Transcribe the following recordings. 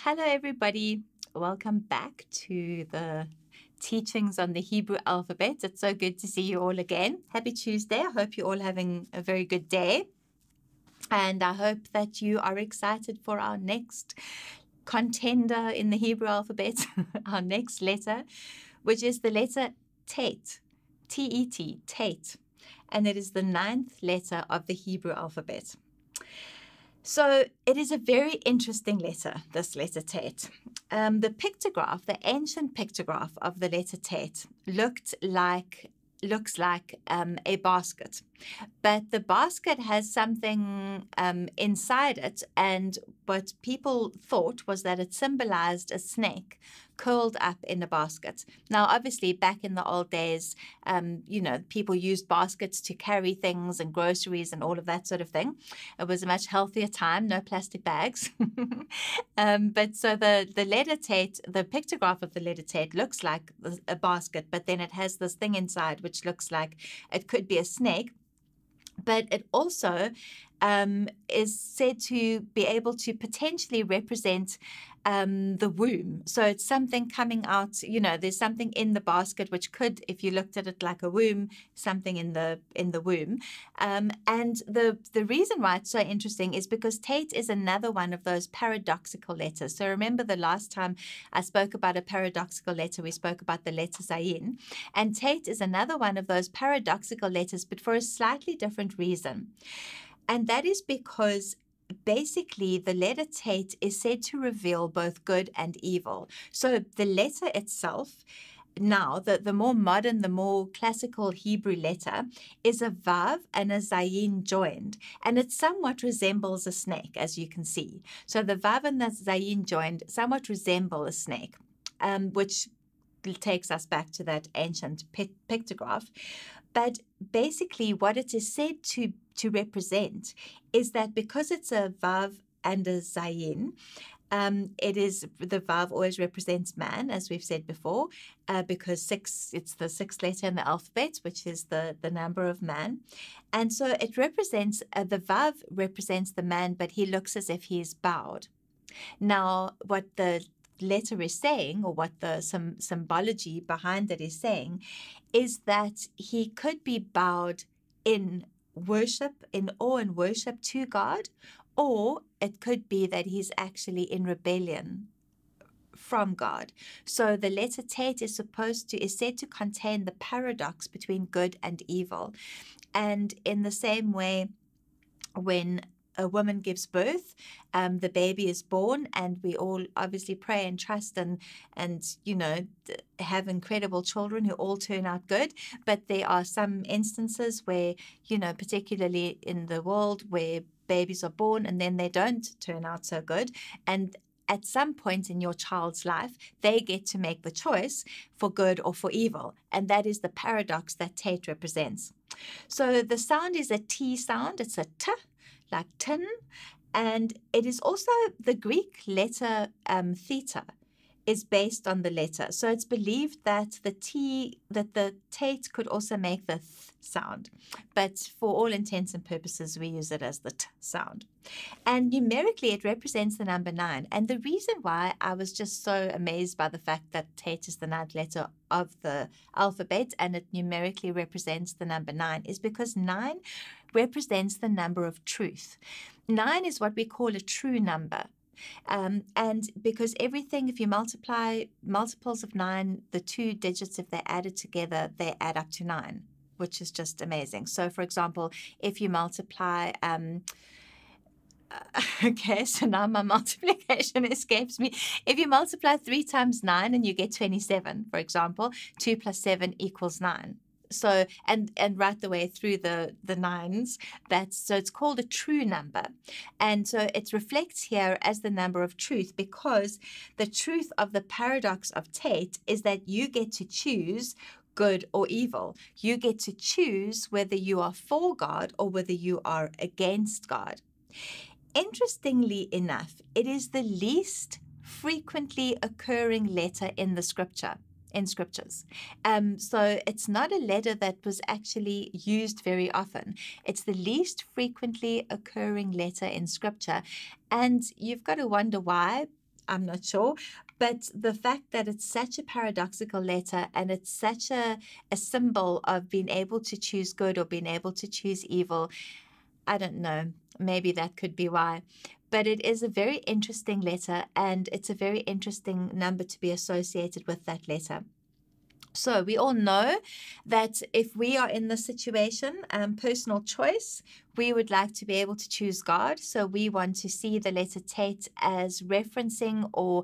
Hello, everybody. Welcome back to the teachings on the Hebrew alphabet. It's so good to see you all again. Happy Tuesday. I hope you're all having a very good day. And I hope that you are excited for our next contender in the Hebrew alphabet, our next letter, which is the letter Tet, T-E-T, Tet. And it is the 9th letter of the Hebrew alphabet. So it is a very interesting letter, this letter Tet. The pictograph, the ancient pictograph of the letter Tet looks like a basket, but the basket has something inside it, and what people thought was that it symbolized a snake curled up in a basket. Now, obviously, back in the old days, people used baskets to carry things and groceries and all of that sort of thing. It was a much healthier time, no plastic bags. But so the letter Tet, the pictograph of the letter Tet looks like a basket, but then it has this thing inside which looks like it could be a snake. But it also is said to be able to potentially represent the womb. So it's something coming out, there's something in the basket which could, if you looked at it like a womb, something in the womb. And the reason why it's so interesting is because Tet is another one of those paradoxical letters. So remember the last time I spoke about a paradoxical letter, we spoke about the letter Zayin. And Tet is another one of those paradoxical letters, but for a slightly different reason. And that is because basically the letter Tet is said to reveal both good and evil. So the letter itself, now the more modern, the more classical Hebrew letter, is a Vav and a Zayin joined. And it somewhat resembles a snake, as you can see. So the Vav and the Zayin joined somewhat resemble a snake, which takes us back to that ancient pictograph. But basically what it is said to represent is that because it's a Vav and a Zayin, it is the Vav always represents man, as we've said before, because it's the 6th letter in the alphabet, which is the number of man. And so it represents, the Vav represents the man, but he looks as if he is bowed. Now, what the letter is saying, or what the symbology behind it is saying, is that he could be bowed in worship, in awe and worship to God, or it could be that he's actually in rebellion from God. So the letter Tet is said to contain the paradox between good and evil. And in the same way, when a woman gives birth, the baby is born, and we all obviously pray and trust and have incredible children who all turn out good. But there are some instances where, particularly in the world, where babies are born and then they don't turn out so good. And at some point in your child's life, they get to make the choice for good or for evil. And that is the paradox that Tet represents. So the sound is a T sound. It's a T, like tin, and it is also the Greek letter theta is based on the letter. So it's believed that the Tet could also make the th sound, but for all intents and purposes, we use it as the t sound. And numerically, it represents the number 9. And the reason why I was just so amazed by the fact that Tet is the 9th letter of the alphabet and it numerically represents the number 9 is because 9 represents the number of truth. 9 is what we call a true number. And because everything, if you multiply multiples of 9, the 2 digits, if they're added together, they add up to 9, which is just amazing. So, for example, if you multiply, okay, so now my multiplication escapes me. If you multiply 3 times 9 and you get 27, for example, 2 plus 7 equals 9. So, and right the way through the nines, so it's called a true number. And so it reflects here as the number of truth, because the truth of the paradox of Tet is that you get to choose good or evil. You get to choose whether you are for God or whether you are against God. Interestingly enough, it is the least frequently occurring letter in the scriptures. So it's not a letter that was actually used very often. It's the least frequently occurring letter in scripture. And you've got to wonder why. I'm not sure. But the fact that it's such a paradoxical letter and it's such a symbol of being able to choose good or being able to choose evil, I don't know. Maybe that could be why. But it is a very interesting letter, and it's a very interesting number to be associated with that letter. So we all know that if we are in this situation, personal choice, we would like to be able to choose God. So we want to see the letter Tet as referencing or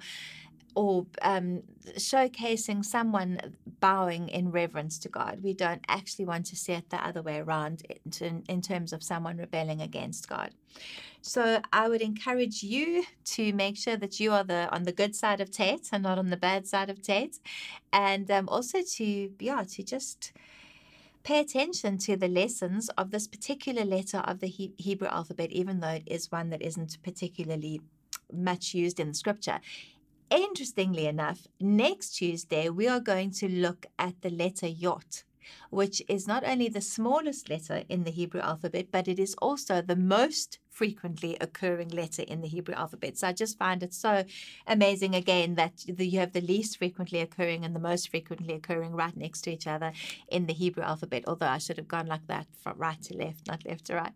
showcasing someone bowing in reverence to God. We don't actually want to see it the other way around in terms of someone rebelling against God. So I would encourage you to make sure that you are on the good side of Tet and not on the bad side of Tet, and also to just pay attention to the lessons of this particular letter of the Hebrew alphabet, even though it is one that isn't particularly much used in the scripture. Interestingly enough, next Tuesday, we are going to look at the letter Yot, which is not only the smallest letter in the Hebrew alphabet, but it is also the most frequently occurring letter in the Hebrew alphabet. So I just find it so amazing, again, that you have the least frequently occurring and the most frequently occurring right next to each other in the Hebrew alphabet, although I should have gone like that from right to left, not left to right.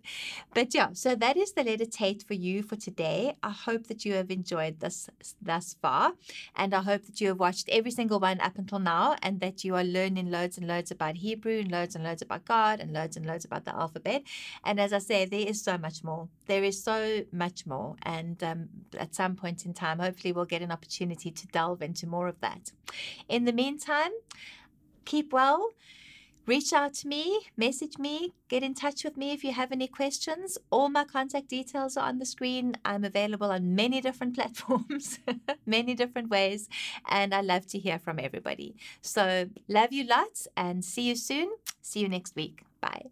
But yeah, so that is the letter Tet for you for today. I hope that you have enjoyed this thus far, and I hope that you have watched every single one up until now, and that you are learning loads and loads about Hebrew and loads about God and loads about the alphabet. And as I say, there is so much more. There is so much more, and at some point in time, hopefully we'll get an opportunity to delve into more of that. In the meantime, keep well. Reach out to me, message me, get in touch with me if you have any questions. All my contact details are on the screen. I'm available on many different platforms, many different ways, and I love to hear from everybody. So love you lots and see you soon. See you next week. Bye.